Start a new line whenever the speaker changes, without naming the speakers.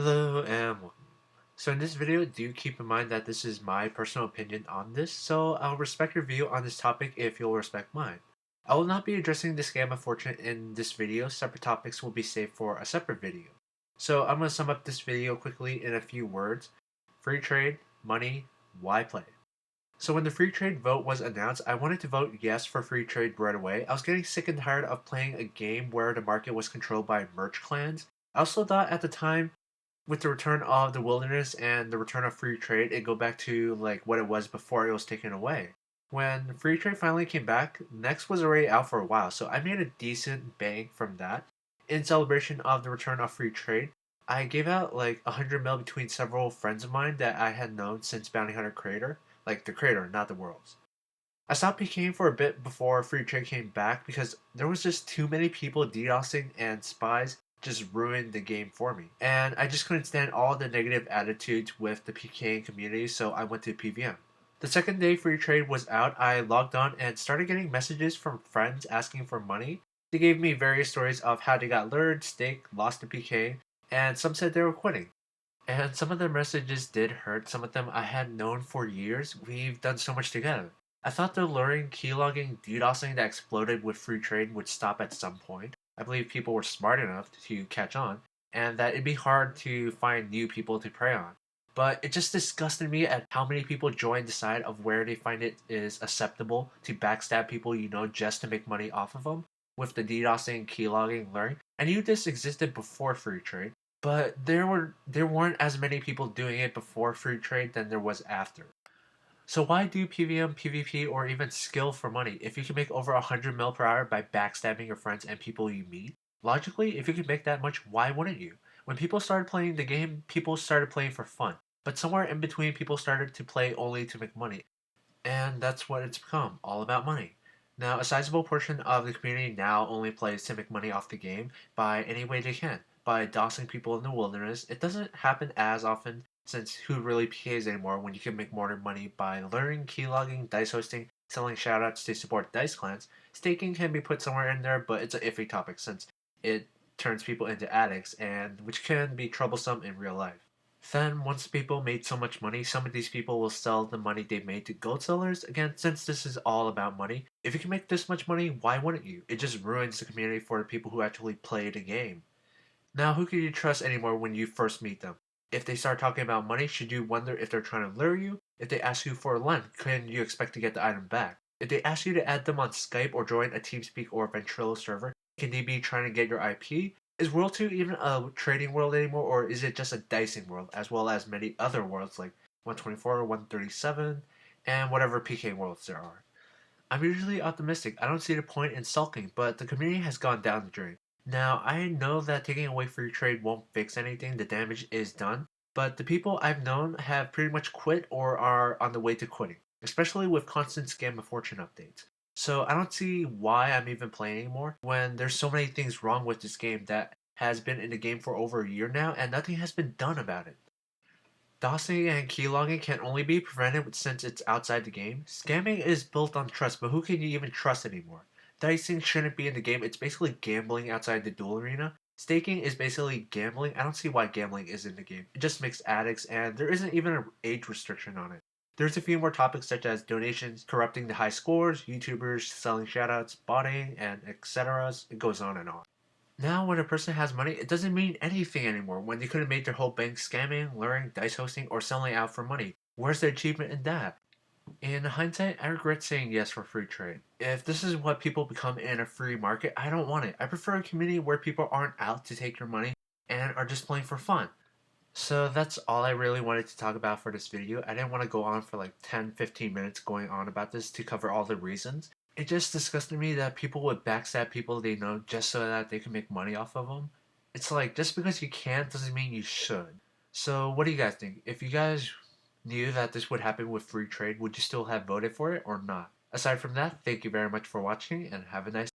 Hello and welcome. So in this video, do keep in mind that this is my personal opinion on this, so I'll respect your view on this topic if you'll respect mine. I will not be addressing the scam of fortune in this video, separate topics will be saved for a separate video. So I'm going to sum up this video quickly in a few words. Free trade, money, why play? So when the free trade vote was announced, I wanted to vote yes for free trade right away. I was getting sick and tired of playing a game where the market was controlled by merch clans. I also thought at the time with the return of the wilderness and the return of free trade, it go back to like what it was before it was taken away. When free trade finally came back, Next was already out for a while, so I made a decent bang from that. In celebration of the return of free trade, I gave out like 100 mil between several friends of mine that I had known since Bounty Hunter Creator, like the creator, not the worlds. I stopped PKing for a bit before free trade came back because there was just too many people DDoSing and spies just ruined the game for me. And I just couldn't stand all the negative attitudes with the PKing community, so I went to PVM. The second day free trade was out, I logged on and started getting messages from friends asking for money. They gave me various stories of how they got lured, staked, lost to PK, and some said they were quitting. And some of the messages did hurt. Some of them I had known for years. We've done so much together. I thought the luring, keylogging, DDoSing that exploded with free trade would stop at some point. I believe people were smart enough to catch on, and that it'd be hard to find new people to prey on. But it just disgusted me at how many people join the side of where they find it is acceptable to backstab people you know just to make money off of them with the DDoSing, keylogging, luring. I knew this existed before free trade, but there weren't as many people doing it before free trade than there was after. So why do PVM, PvP, or even skill for money if you can make over 100 mil per hour by backstabbing your friends and people you meet? Logically, if you can make that much, why wouldn't you? When people started playing the game, people started playing for fun. But somewhere in between, people started to play only to make money. And that's what it's become, all about money. Now, a sizable portion of the community now only plays to make money off the game by any way they can, by doxing people in the wilderness. It doesn't happen as often since who really PKs anymore when you can make more money by learning, keylogging, dice hosting, selling shoutouts to support dice clans. Staking can be put somewhere in there, but it's an iffy topic since it turns people into addicts, and which can be troublesome in real life. Then, once people made so much money, some of these people will sell the money they made to gold sellers. Again, since this is all about money, if you can make this much money, why wouldn't you? It just ruins the community for the people who actually play the game. Now, who can you trust anymore when you first meet them? If they start talking about money, should you wonder if they're trying to lure you? If they ask you for a lend, can you expect to get the item back? If they ask you to add them on Skype or join a TeamSpeak or Ventrilo server, can they be trying to get your IP? Is World 2 even a trading world anymore, or is it just a dicing world, as well as many other worlds like 124, 137, and whatever PK worlds there are? I'm usually optimistic. I don't see the point in sulking, but the community has gone down the drain. Now, I know that taking away free trade won't fix anything, the damage is done, but the people I've known have pretty much quit or are on the way to quitting, especially with constant scam of fortune updates. So I don't see why I'm even playing anymore when there's so many things wrong with this game that has been in the game for over a year now and nothing has been done about it. DOSing and keylogging can only be prevented since it's outside the game. Scamming is built on trust, but who can you even trust anymore? Dicing shouldn't be in the game, it's basically gambling outside the duel arena. Staking is basically gambling. I don't see why gambling is in the game. It just makes addicts, and there isn't even an age restriction on it. There's a few more topics such as donations, corrupting the high scores, YouTubers selling shoutouts, botting, and etc. It goes on and on. Now, when a person has money, it doesn't mean anything anymore when they could have made their whole bank scamming, luring, dice hosting, or selling out for money. Where's the achievement in that? In hindsight, I regret saying yes for free trade. If this is what people become in a free market, I don't want it. I prefer a community where people aren't out to take your money and are just playing for fun. So that's all I really wanted to talk about for this video. I didn't want to go on for like 10-15 minutes going on about this to cover all the reasons. It just disgusted me that people would backstab people they know just so that they can make money off of them. It's like, just because you can doesn't mean you should. So what do you guys think? If you guys knew that this would happen with free trade, would you still have voted for it or not? Aside from that, thank you very much for watching and have a nice